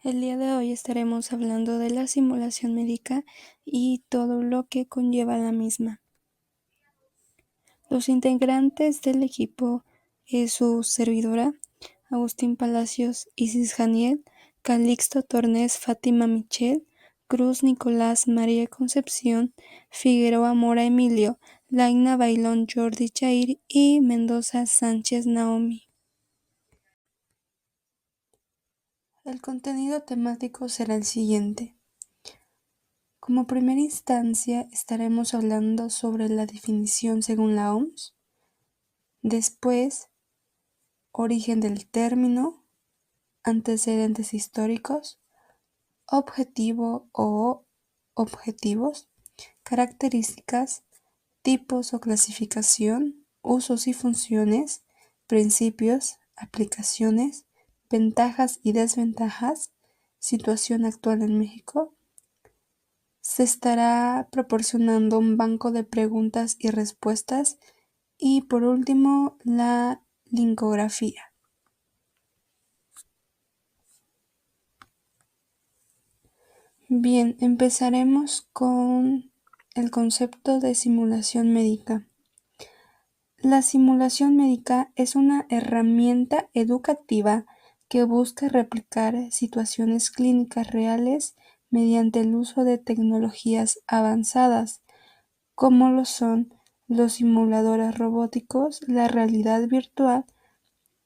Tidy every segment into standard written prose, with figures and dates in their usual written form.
El día de hoy estaremos hablando de la simulación médica y todo lo que conlleva la misma. Los integrantes del equipo es su servidora, Agustín Palacios, Isis Janiel, Calixto Tornés, Fátima Michel, Cruz Nicolás, María Concepción, Figueroa Mora Emilio, Laina Bailón Jordi Jair y Mendoza Sánchez Naomi. El contenido temático será el siguiente. Como primera instancia estaremos hablando sobre la definición según la OMS, después origen del término, antecedentes históricos, objetivo o objetivos, características, tipos o clasificación, usos y funciones, principios, aplicaciones, ventajas y desventajas, situación actual en México. Se estará proporcionando un banco de preguntas y respuestas y por último la linkografía. Bien, empezaremos con el concepto de simulación médica. La simulación médica es una herramienta educativa que busca replicar situaciones clínicas reales mediante el uso de tecnologías avanzadas, como lo son los simuladores robóticos, la realidad virtual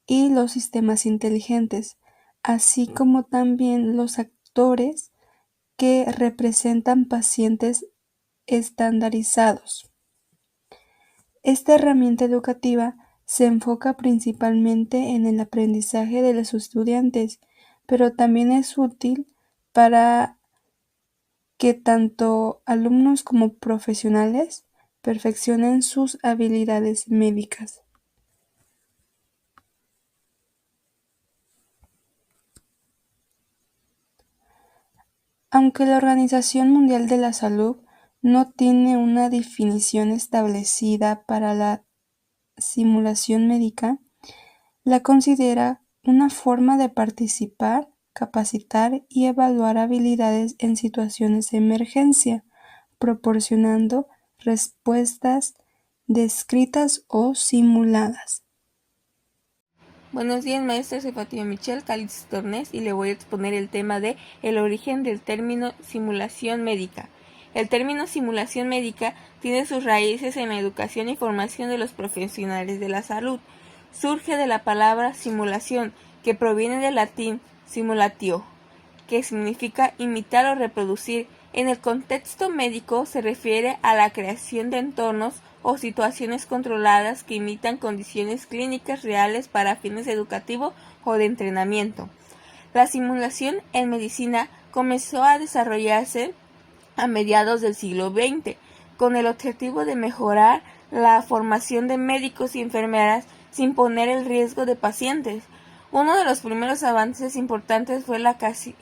y los sistemas inteligentes, así como también los actores que representan pacientes estandarizados. Esta herramienta educativa se enfoca principalmente en el aprendizaje de los estudiantes, pero también es útil para que tanto alumnos como profesionales perfeccionen sus habilidades médicas. Aunque la Organización Mundial de la Salud no tiene una definición establecida para la simulación médica, la considera una forma de participar, capacitar y evaluar habilidades en situaciones de emergencia, proporcionando respuestas descritas o simuladas. Buenos días, maestra. Soy Fátima Michel, Calixto Tornés, y le voy a exponer el tema de el origen del término simulación médica. El término simulación médica tiene sus raíces en la educación y formación de los profesionales de la salud. Surge de la palabra simulación, que proviene del latín simulatio, que significa imitar o reproducir. En el contexto médico se refiere a la creación de entornos o situaciones controladas que imitan condiciones clínicas reales para fines educativos o de entrenamiento. La simulación en medicina comenzó a desarrollarse a mediados del siglo XX, con el objetivo de mejorar la formación de médicos y enfermeras sin poner el riesgo de pacientes. Uno de los primeros avances importantes fue la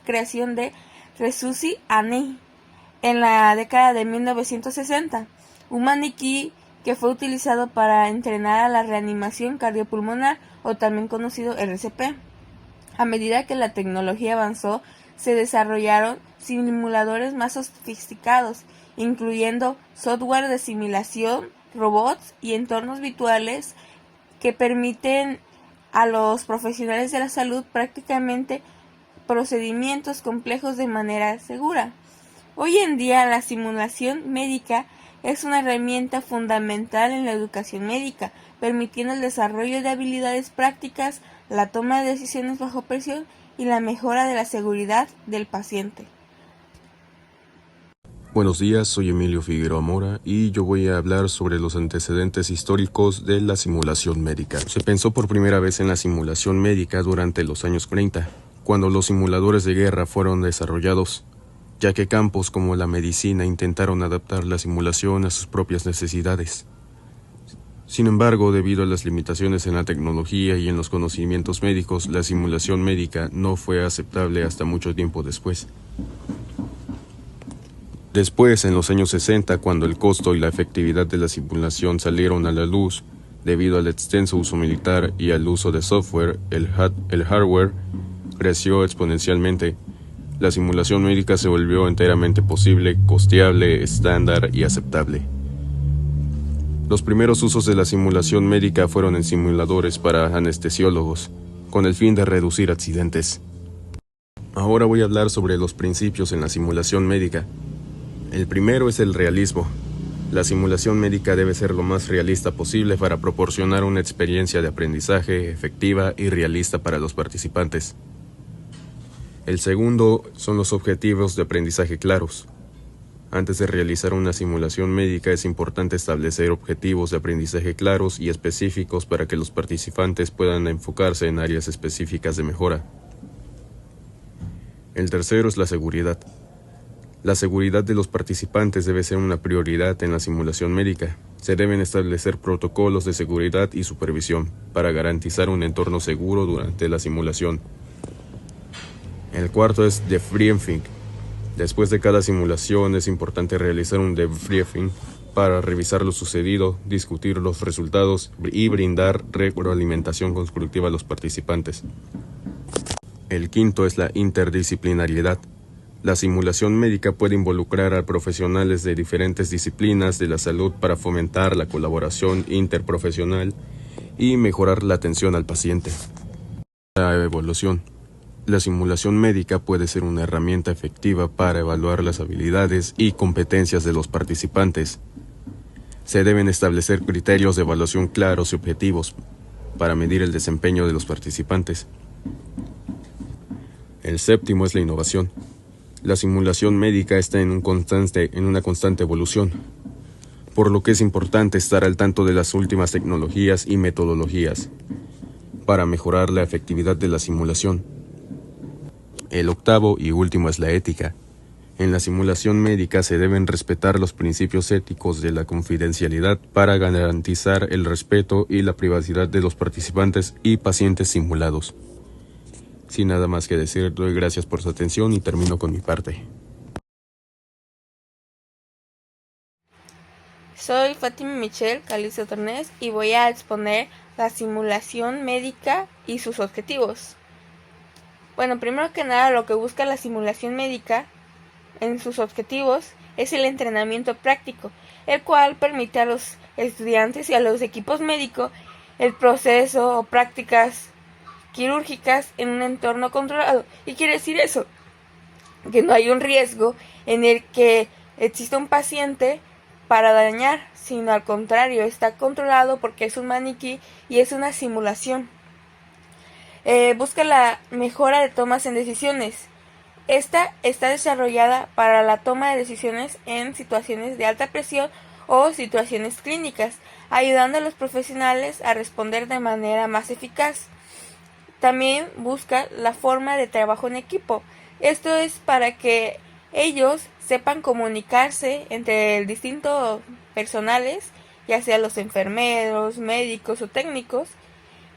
creación de Resusci Ani en la década de 1960, un maniquí que fue utilizado para entrenar a la reanimación cardiopulmonar, o también conocido RCP. A medida que la tecnología avanzó, se desarrollaron simuladores más sofisticados, incluyendo software de simulación, robots y entornos virtuales que permiten a los profesionales de la salud prácticamente procedimientos complejos de manera segura. Hoy en día la simulación médica es una herramienta fundamental en la educación médica, permitiendo el desarrollo de habilidades prácticas, la toma de decisiones bajo presión y la mejora de la seguridad del paciente. Buenos días, soy Emilio Figueroa Mora y yo voy a hablar sobre los antecedentes históricos de la simulación médica. Se pensó por primera vez en la simulación médica durante los años 30, cuando los simuladores de guerra fueron desarrollados, ya que campos como la medicina intentaron adaptar la simulación a sus propias necesidades. Sin embargo, debido a las limitaciones en la tecnología y en los conocimientos médicos, la simulación médica no fue aceptable hasta mucho tiempo después. Después, en los años 60, cuando el costo y la efectividad de la simulación salieron a la luz, debido al extenso uso militar y al uso de software, el hardware creció exponencialmente la simulación médica se volvió enteramente posible, costeable, estándar y aceptable. Los primeros usos de la simulación médica fueron en simuladores para anestesiólogos, con el fin de reducir accidentes. Ahora voy a hablar sobre los principios en la simulación médica. El primero es el realismo. La simulación médica debe ser lo más realista posible para proporcionar una experiencia de aprendizaje efectiva y realista para los participantes. El segundo son los objetivos de aprendizaje claros. Antes de realizar una simulación médica es importante establecer objetivos de aprendizaje claros y específicos para que los participantes puedan enfocarse en áreas específicas de mejora. El tercero es la seguridad. La seguridad de los participantes debe ser una prioridad en la simulación médica. Se deben establecer protocolos de seguridad y supervisión para garantizar un entorno seguro durante la simulación. El cuarto es debriefing. Después de cada simulación es importante realizar un debriefing para revisar lo sucedido, discutir los resultados y brindar retroalimentación constructiva a los participantes. El quinto es la interdisciplinariedad. La simulación médica puede involucrar a profesionales de diferentes disciplinas de la salud para fomentar la colaboración interprofesional y mejorar la atención al paciente. La evaluación. La simulación médica puede ser una herramienta efectiva para evaluar las habilidades y competencias de los participantes. Se deben establecer criterios de evaluación claros y objetivos para medir el desempeño de los participantes. El séptimo es la innovación. La simulación médica está en una constante evolución, por lo que es importante estar al tanto de las últimas tecnologías y metodologías para mejorar la efectividad de la simulación. El octavo y último es la ética. En la simulación médica se deben respetar los principios éticos de la confidencialidad para garantizar el respeto y la privacidad de los participantes y pacientes simulados. Sin nada más que decir, doy gracias por su atención y termino con mi parte. Soy Fátima Michelle Calizo Tornés y voy a exponer la simulación médica y sus objetivos. Bueno, primero que nada, lo que busca la simulación médica en sus objetivos es el entrenamiento práctico, el cual permite a los estudiantes y a los equipos médicos el proceso o prácticas quirúrgicas en un entorno controlado. ¿Y quiere decir eso? Que no hay un riesgo en el que exista un paciente para dañar, sino al contrario, está controlado porque es un maniquí y es una simulación. Busca la mejora de tomas en decisiones. Esta está desarrollada para la toma de decisiones en situaciones de alta presión o situaciones clínicas, ayudando a los profesionales a responder de manera más eficaz. También busca la forma de trabajo en equipo. Esto es para que ellos sepan comunicarse entre distintos personales, ya sea los enfermeros, médicos o técnicos,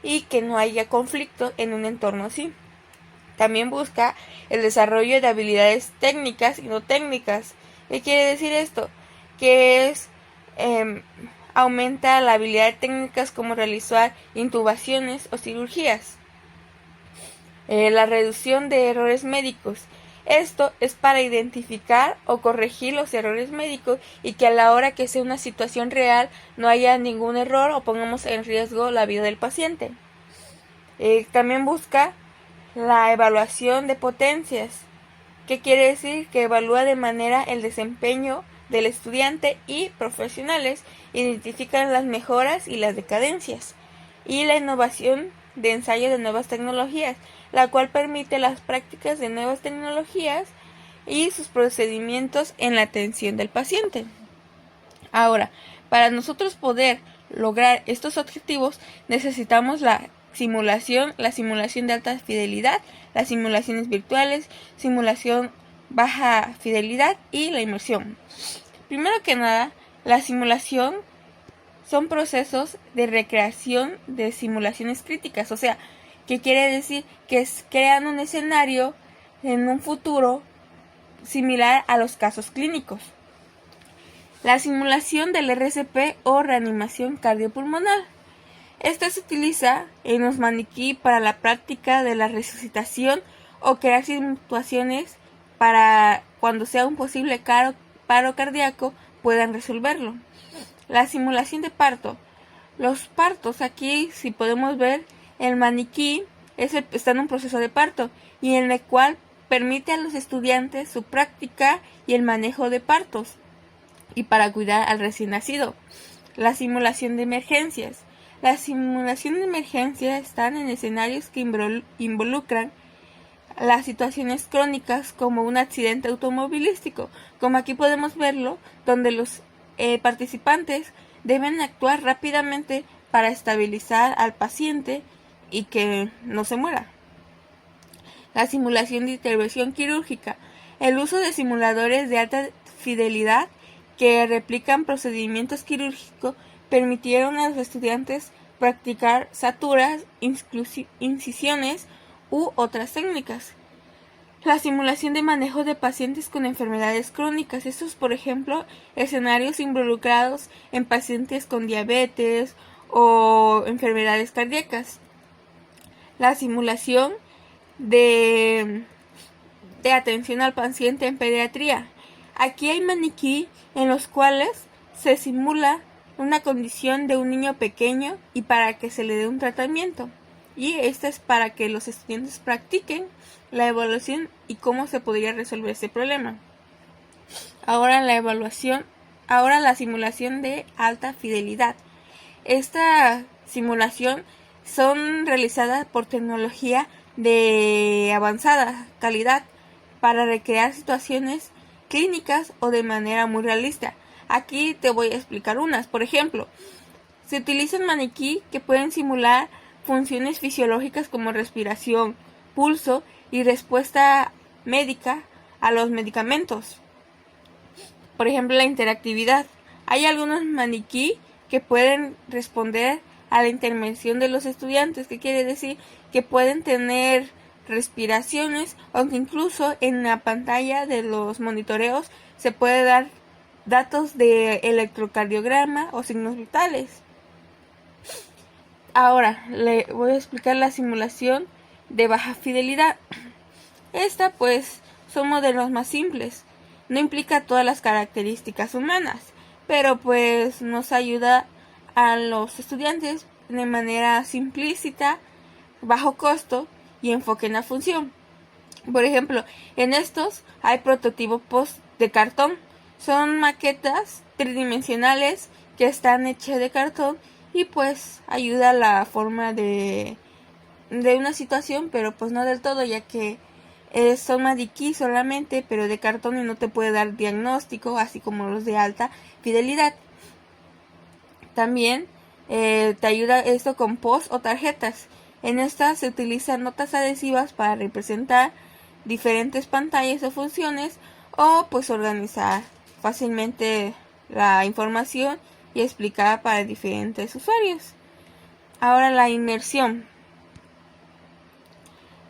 y que no haya conflicto en un entorno así. También busca el desarrollo de habilidades técnicas y no técnicas. ¿Qué quiere decir esto? Que es aumenta la habilidad de técnicas como realizar intubaciones o cirugías. La reducción de errores médicos. Esto es para identificar o corregir los errores médicos y que a la hora que sea una situación real no haya ningún error o pongamos en riesgo la vida del paciente. También busca la evaluación de potencias. ¿Qué quiere decir? Que evalúa de manera el desempeño del estudiante y profesionales, identifican las mejoras y las decadencias. Y la innovación de ensayo de nuevas tecnologías, la cual permite las prácticas de nuevas tecnologías y sus procedimientos en la atención del paciente. Ahora, para nosotros poder lograr estos objetivos, necesitamos la simulación de alta fidelidad, las simulaciones virtuales, simulación baja fidelidad y la inmersión. Primero que nada, la simulación son procesos de recreación de simulaciones críticas, o sea, ¿qué quiere decir? Que crean un escenario en un futuro similar a los casos clínicos. La simulación del RCP o reanimación cardiopulmonar. Esta se utiliza en los maniquí para la práctica de la resucitación o crear situaciones para cuando sea un posible paro cardíaco puedan resolverlo. La simulación de parto. Los partos, aquí si podemos ver, el maniquí está en un proceso de parto y en el cual permite a los estudiantes su práctica y el manejo de partos y para cuidar al recién nacido. La simulación de emergencias. La simulación de emergencias están en escenarios que involucran las situaciones crónicas como un accidente automovilístico, como aquí podemos verlo, donde los participantes deben actuar rápidamente para estabilizar al paciente y que no se muera. La simulación de intervención quirúrgica. El uso de simuladores de alta fidelidad que replican procedimientos quirúrgicos permitieron a los estudiantes practicar saturas, incisiones u otras técnicas. La simulación de manejo de pacientes con enfermedades crónicas. Estos, por ejemplo, escenarios involucrados en pacientes con diabetes o enfermedades cardíacas. La simulación de atención al paciente en pediatría. Aquí hay maniquí en los cuales se simula una condición de un niño pequeño y para que se le dé un tratamiento. Y esto es para que los estudiantes practiquen la evaluación y cómo se podría resolver ese problema. Ahora la simulación de alta fidelidad. Esta simulación son realizadas por tecnología de avanzada calidad para recrear situaciones clínicas o de manera muy realista. Aquí te voy a explicar unas. Por ejemplo, se utilizan maniquí que pueden simular funciones fisiológicas como respiración, pulso y respuesta médica a los medicamentos. Por ejemplo, la interactividad. Hay algunos maniquí que pueden responder a la intervención de los estudiantes, que quiere decir que pueden tener respiraciones, aunque incluso en la pantalla de los monitoreos se puede dar datos de electrocardiograma o signos vitales. Ahora le voy a explicar la simulación de baja fidelidad. Esta pues son modelos más simples, no implica todas las características humanas, pero pues nos ayuda a los estudiantes de manera simplícita, bajo costo y enfoque en la función. Por ejemplo, en estos hay prototipos de cartón. Son maquetas tridimensionales que están hechas de cartón y pues ayuda a la forma de una situación, pero pues no del todo, ya que son maniquí solamente, pero de cartón y no te puede dar diagnóstico, así como los de alta fidelidad. También te ayuda esto con post o tarjetas. En estas se utilizan notas adhesivas para representar diferentes pantallas o funciones o pues organizar fácilmente la información y explicar para diferentes usuarios. Ahora la inmersión.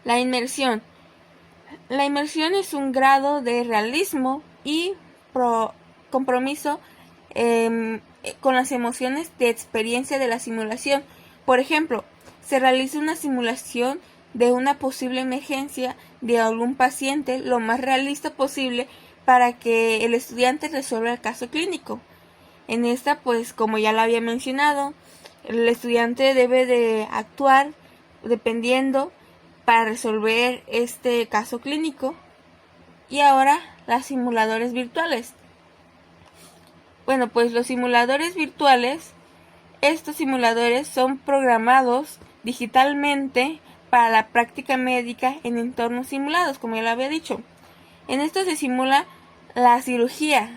La inmersión es un grado de realismo y compromiso con las emociones de experiencia de la simulación. Por ejemplo, se realiza una simulación de una posible emergencia de algún paciente lo más realista posible para que el estudiante resuelva el caso clínico. En esta, pues como ya lo había mencionado, el estudiante debe de actuar dependiendo para resolver este caso clínico. Y ahora, los simuladores virtuales. Bueno, pues los simuladores virtuales, estos simuladores son programados digitalmente para la práctica médica en entornos simulados, como ya lo había dicho. En esto se simula la cirugía.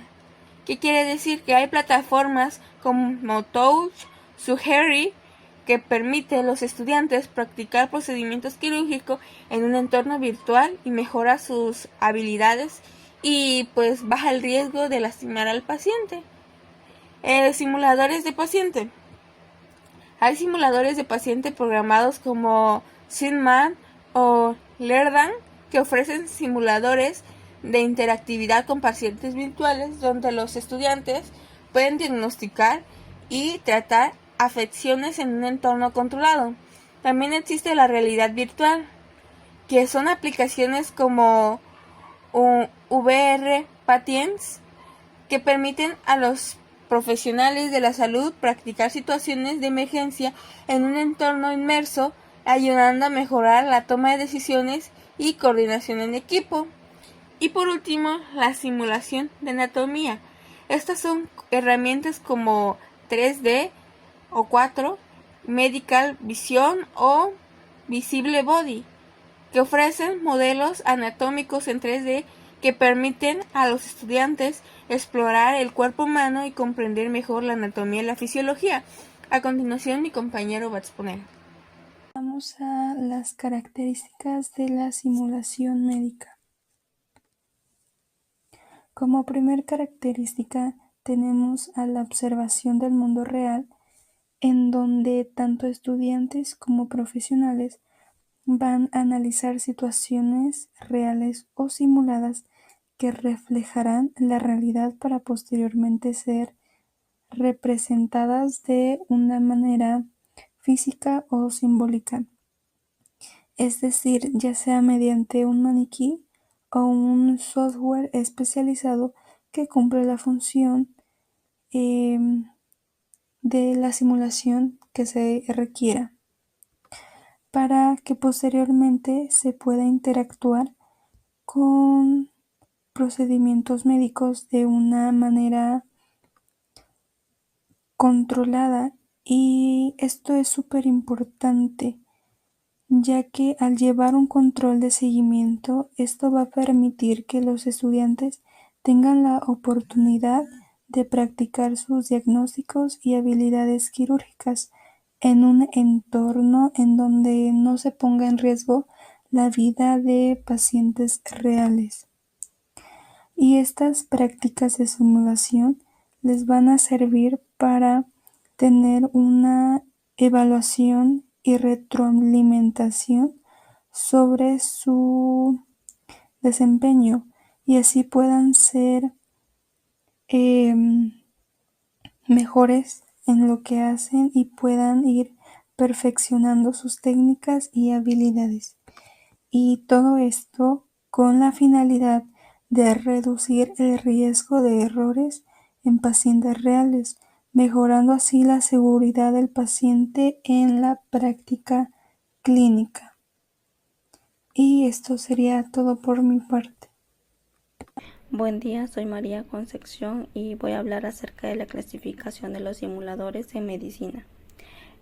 ¿Qué quiere decir? Que hay plataformas como Touch, Suggery, que permite a los estudiantes practicar procedimientos quirúrgicos en un entorno virtual y mejora sus habilidades y pues baja el riesgo de lastimar al paciente. Simuladores de paciente. Hay simuladores de paciente programados como SimMan o Lerdan que ofrecen simuladores de interactividad con pacientes virtuales donde los estudiantes pueden diagnosticar y tratar afecciones en un entorno controlado. También existe la realidad virtual, que son aplicaciones como o VR Patients, que permiten a los profesionales de la salud practicar situaciones de emergencia en un entorno inmerso, ayudando a mejorar la toma de decisiones y coordinación en equipo. Y por último, la simulación de anatomía. Estas son herramientas como 3D o 4, Medical Vision o Visible Body, que ofrecen modelos anatómicos en 3D que permiten a los estudiantes explorar el cuerpo humano y comprender mejor la anatomía y la fisiología. A continuación, mi compañero va a exponer. Vamos a las características de la simulación médica. Como primer característica tenemos a la observación del mundo real, en donde tanto estudiantes como profesionales van a analizar situaciones reales o simuladas que reflejarán la realidad para posteriormente ser representadas de una manera física o simbólica, es decir, ya sea mediante un maniquí o un software especializado que cumple la función de la simulación que se requiera, para que posteriormente se pueda interactuar con procedimientos médicos de una manera controlada. Y esto es súper importante, ya que al llevar un control de seguimiento, esto va a permitir que los estudiantes tengan la oportunidad de practicar sus diagnósticos y habilidades quirúrgicas en un entorno en donde no se ponga en riesgo la vida de pacientes reales. Y estas prácticas de simulación les van a servir para tener una evaluación y retroalimentación sobre su desempeño, y así puedan ser mejores en lo que hacen y puedan ir perfeccionando sus técnicas y habilidades. Y todo esto con la finalidad de reducir el riesgo de errores en pacientes reales, mejorando así la seguridad del paciente en la práctica clínica. Y esto sería todo por mi parte. Buen día, soy María Concepción y voy a hablar acerca de la clasificación de los simuladores en medicina.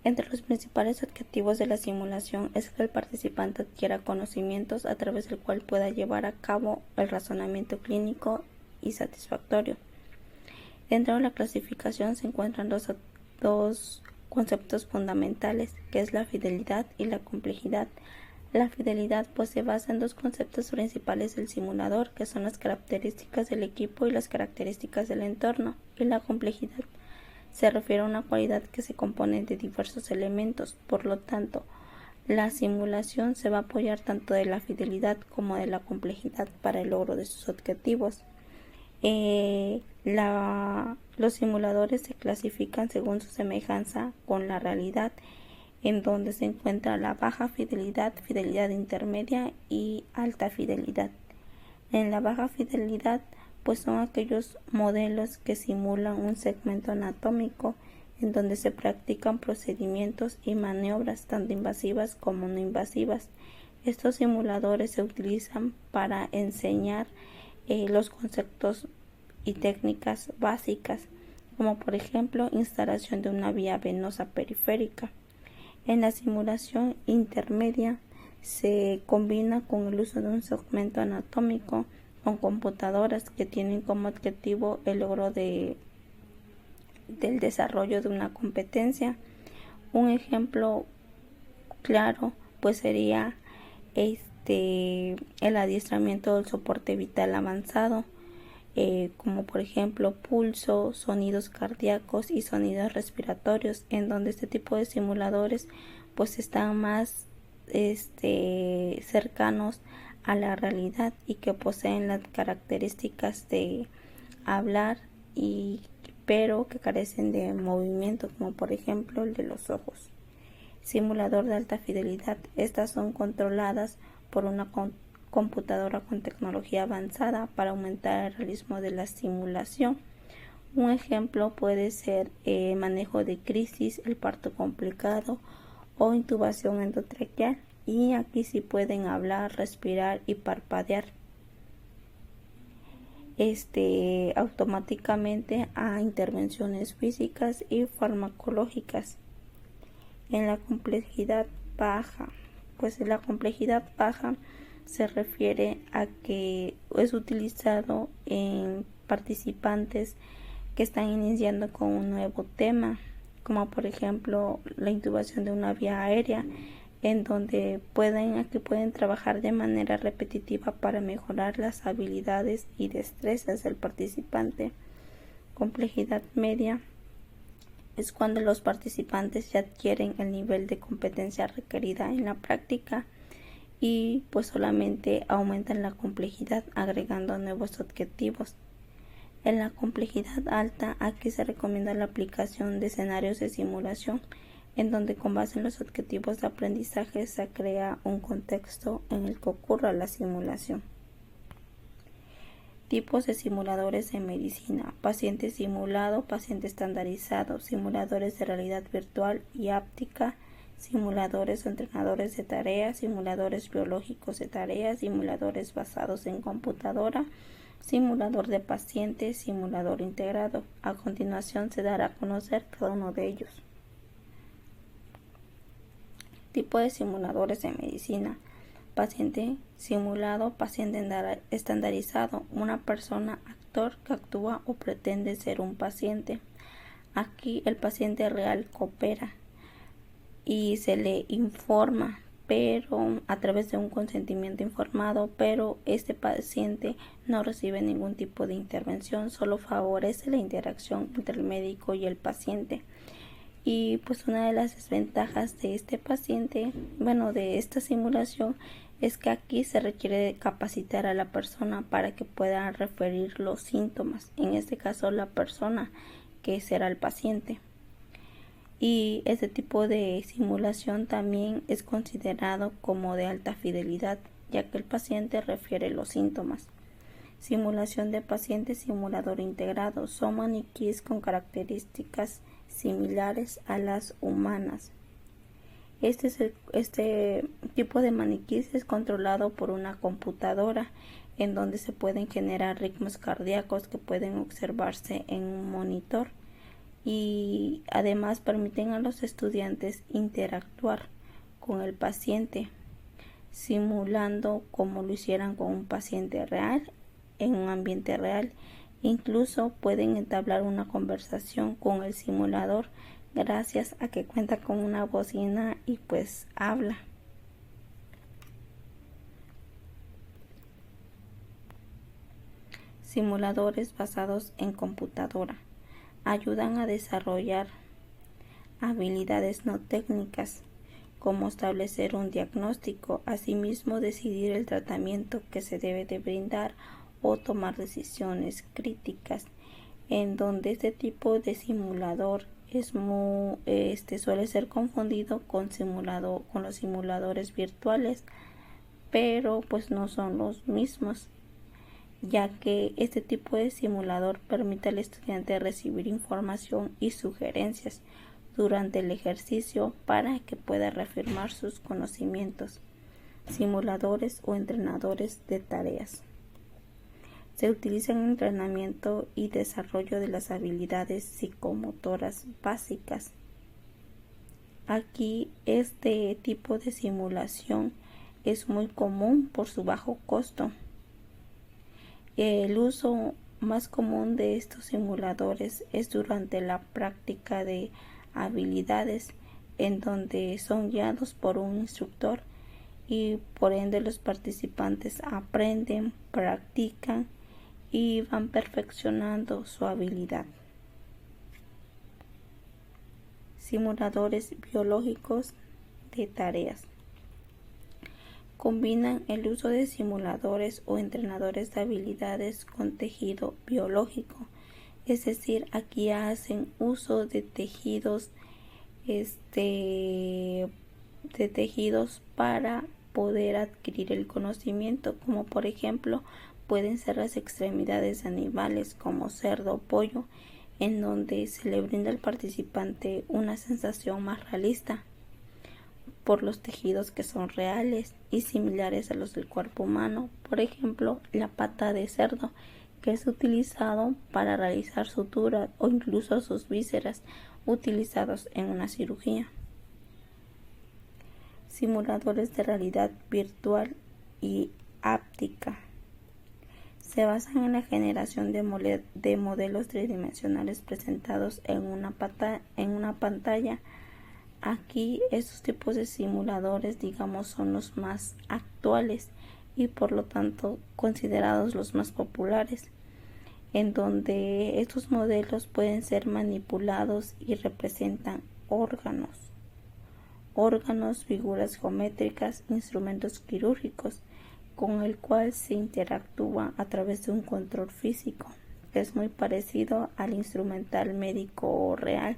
Entre los principales objetivos de la simulación es que el participante adquiera conocimientos a través del cual pueda llevar a cabo el razonamiento clínico y satisfactorio. Dentro de la clasificación se encuentran dos conceptos fundamentales, que es la fidelidad y la complejidad. La fidelidad pues se basa en dos conceptos principales del simulador, que son las características del equipo y las características del entorno, y la complejidad se refiere a una cualidad que se compone de diversos elementos. Por lo tanto, la simulación se va a apoyar tanto de la fidelidad como de la complejidad para el logro de sus objetivos. Los simuladores se clasifican según su semejanza con la realidad, en donde se encuentra la baja fidelidad, fidelidad intermedia y alta fidelidad. En la baja fidelidad pues son aquellos modelos que simulan un segmento anatómico en donde se practican procedimientos y maniobras tanto invasivas como no invasivas. Estos simuladores se utilizan para enseñar los conceptos y técnicas básicas, como por ejemplo instalación de una vía venosa periférica. En la simulación intermedia se combina con el uso de un segmento anatómico con computadoras que tienen como objetivo el logro del desarrollo de una competencia. Un ejemplo claro pues sería el adiestramiento del soporte vital avanzado, como por ejemplo pulso, sonidos cardíacos y sonidos respiratorios, en donde este tipo de simuladores pues están más cercanos a la realidad y que poseen las características de hablar pero que carecen de movimiento, como por ejemplo el de los ojos. Simulador de alta fidelidad. Estas son controladas por una computadora con tecnología avanzada para aumentar el realismo de la simulación. Un ejemplo puede ser el manejo de crisis, el parto complicado o intubación endotraqueal. Y aquí sí pueden hablar, respirar y parpadear automáticamente a intervenciones físicas y farmacológicas. En la complejidad baja, pues la complejidad baja se refiere a que es utilizado en participantes que están iniciando con un nuevo tema, como por ejemplo la intubación de una vía aérea, en donde pueden trabajar de manera repetitiva para mejorar las habilidades y destrezas del participante. Complejidad media es cuando los participantes ya adquieren el nivel de competencia requerida en la práctica y pues solamente aumentan la complejidad agregando nuevos objetivos. En la complejidad alta, aquí se recomienda la aplicación de escenarios de simulación, en donde con base en los objetivos de aprendizaje se crea un contexto en el que ocurra la simulación. Tipos de simuladores en medicina: paciente simulado, paciente estandarizado, simuladores de realidad virtual y áptica, simuladores o entrenadores de tareas, simuladores biológicos de tareas, simuladores basados en computadora, simulador de paciente, simulador integrado. A continuación se dará a conocer cada uno de ellos. Tipo de simuladores en medicina: paciente simulado, paciente estandarizado, una persona actor que actúa o pretende ser un paciente. Aquí el paciente real coopera y se le informa, pero a través de un consentimiento informado, pero este paciente no recibe ningún tipo de intervención, solo favorece la interacción entre el médico y el paciente. Y pues una de las desventajas de de esta simulación, es que aquí se requiere capacitar a la persona para que pueda referir los síntomas, en este caso la persona que será el paciente. Y este tipo de simulación también es considerado como de alta fidelidad, ya que el paciente refiere los síntomas. Simulación de paciente, simulador integrado, son maniquíes con características similares a las humanas. Este tipo de maniquíes es controlado por una computadora, en donde se pueden generar ritmos cardíacos que pueden observarse en un monitor, y además permiten a los estudiantes interactuar con el paciente, simulando como lo hicieran con un paciente real en un ambiente real. Incluso pueden entablar una conversación con el simulador gracias a que cuenta con una bocina y pues habla. Simuladores basados en computadora ayudan a desarrollar habilidades no técnicas, como establecer un diagnóstico, asimismo decidir el tratamiento que se debe de brindar o tomar decisiones críticas, en donde este tipo de simulador suele ser confundido con los simuladores virtuales, pero pues no son los mismos, ya que este tipo de simulador permite al estudiante recibir información y sugerencias durante el ejercicio para que pueda reafirmar sus conocimientos. Simuladores o entrenadores de tareas. Se utilizan en entrenamiento y desarrollo de las habilidades psicomotoras básicas. Aquí este tipo de simulación es muy común por su bajo costo. El uso más común de estos simuladores es durante la práctica de habilidades, en donde son guiados por un instructor y por ende los participantes aprenden, practican y van perfeccionando su habilidad. Simuladores biológicos de tareas. Combinan el uso de simuladores o entrenadores de habilidades con tejido biológico, es decir, aquí hacen uso de tejidos para poder adquirir el conocimiento, como por ejemplo pueden ser las extremidades de animales como cerdo o pollo, en donde se le brinda al participante una sensación más realista por los tejidos que son reales y similares a los del cuerpo humano. Por ejemplo, la pata de cerdo, que es utilizado para realizar suturas, o incluso sus vísceras utilizados en una cirugía. Simuladores de realidad virtual y áptica. Se basan en la generación de modelos tridimensionales presentados en una pantalla. Aquí estos tipos de simuladores, son los más actuales y por lo tanto considerados los más populares, en donde estos modelos pueden ser manipulados y representan órganos, figuras geométricas, instrumentos quirúrgicos, con el cual se interactúa a través de un control físico. Es muy parecido al instrumental médico real.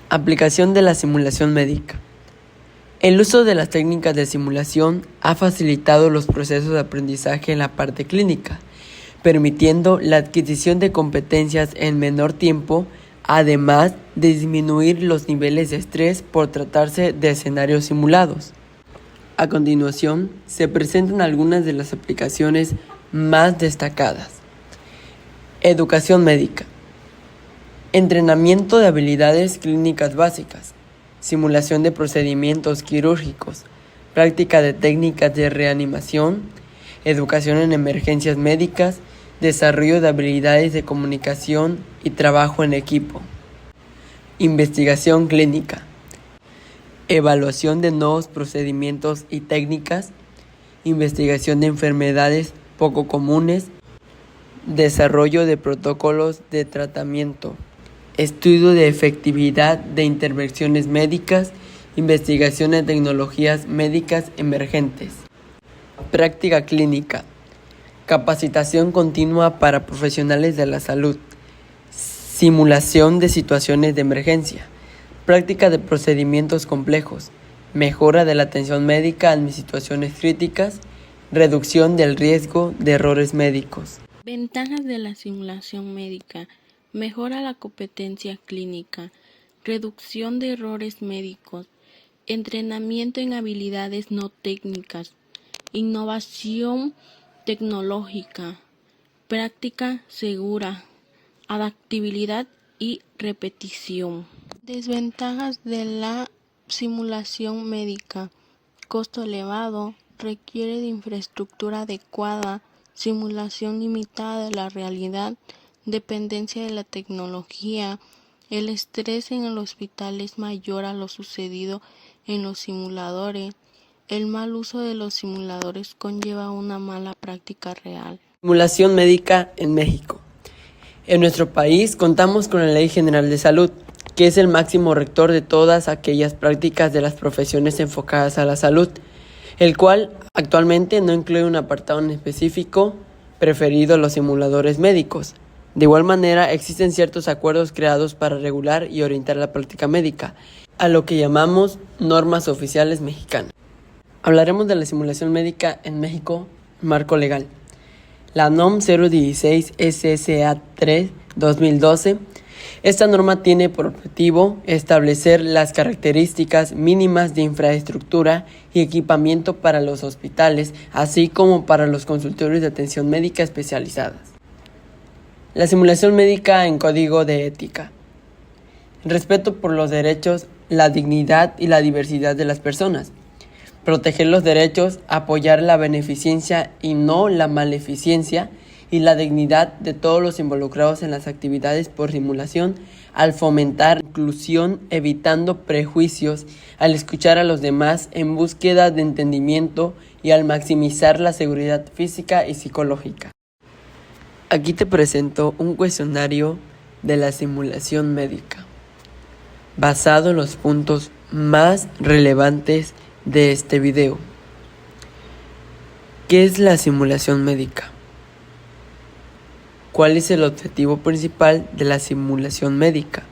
Aplicación de la simulación médica. El uso de las técnicas de simulación ha facilitado los procesos de aprendizaje en la parte clínica, permitiendo la adquisición de competencias en menor tiempo, además de disminuir los niveles de estrés por tratarse de escenarios simulados. A continuación, se presentan algunas de las aplicaciones más destacadas. Educación médica. Entrenamiento de habilidades clínicas básicas. Simulación de procedimientos quirúrgicos. Práctica de técnicas de reanimación. Educación en emergencias médicas. Desarrollo de habilidades de comunicación y trabajo en equipo. Investigación clínica. Evaluación de nuevos procedimientos y técnicas, investigación de enfermedades poco comunes, desarrollo de protocolos de tratamiento, estudio de efectividad de intervenciones médicas, investigación de tecnologías médicas emergentes. Práctica clínica, capacitación continua para profesionales de la salud, simulación de situaciones de emergencia. Práctica de procedimientos complejos, mejora de la atención médica en situaciones críticas, reducción del riesgo de errores médicos. Ventajas de la simulación médica: mejora la competencia clínica, reducción de errores médicos, entrenamiento en habilidades no técnicas, innovación tecnológica, práctica segura, adaptabilidad y repetición. Desventajas de la simulación médica: costo elevado, requiere de infraestructura adecuada, simulación limitada de la realidad, dependencia de la tecnología, el estrés en el hospital es mayor a lo sucedido en los simuladores, el mal uso de los simuladores conlleva una mala práctica real. Simulación médica en México. En nuestro país contamos con la Ley General de Salud, que es el máximo rector de todas aquellas prácticas de las profesiones enfocadas a la salud, el cual actualmente no incluye un apartado en específico preferido a los simuladores médicos. De igual manera, existen ciertos acuerdos creados para regular y orientar la práctica médica, a lo que llamamos normas oficiales mexicanas. Hablaremos de la simulación médica en México, marco legal. La NOM 016 SSA 3 2012. Esta norma tiene por objetivo establecer las características mínimas de infraestructura y equipamiento para los hospitales, así como para los consultorios de atención médica especializadas. La simulación médica en código de ética. Respeto por los derechos, la dignidad y la diversidad de las personas. Proteger los derechos, apoyar la beneficencia y no la maleficencia, y la dignidad de todos los involucrados en las actividades por simulación, al fomentar inclusión, evitando prejuicios, al escuchar a los demás en búsqueda de entendimiento y al maximizar la seguridad física y psicológica. Aquí te presento un cuestionario de la simulación médica, basado en los puntos más relevantes de este video. ¿Qué es la simulación médica? ¿Cuál es el objetivo principal de la simulación médica?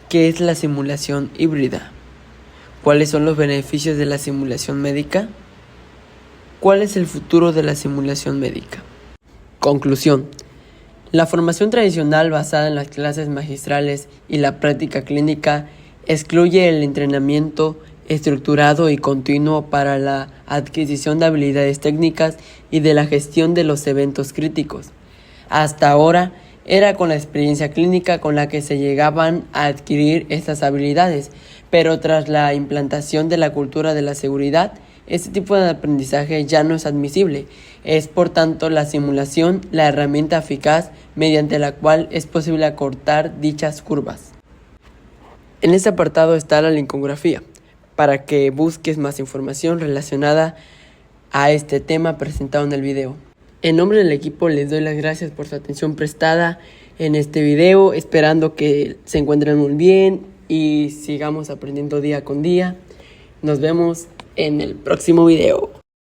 ¿Qué es la simulación híbrida? ¿Cuáles son los beneficios de la simulación médica? ¿Cuál es el futuro de la simulación médica? Conclusión. La formación tradicional basada en las clases magistrales y la práctica clínica excluye el entrenamiento estructurado y continuo para la adquisición de habilidades técnicas y de la gestión de los eventos críticos. Hasta ahora, era con la experiencia clínica con la que se llegaban a adquirir estas habilidades, pero tras la implantación de la cultura de la seguridad, este tipo de aprendizaje ya no es admisible. Es por tanto la simulación la herramienta eficaz mediante la cual es posible acortar dichas curvas. En este apartado está la linkografía, para que busques más información relacionada a este tema presentado en el video. En nombre del equipo les doy las gracias por su atención prestada en este video, esperando que se encuentren muy bien y sigamos aprendiendo día con día. Nos vemos en el próximo video.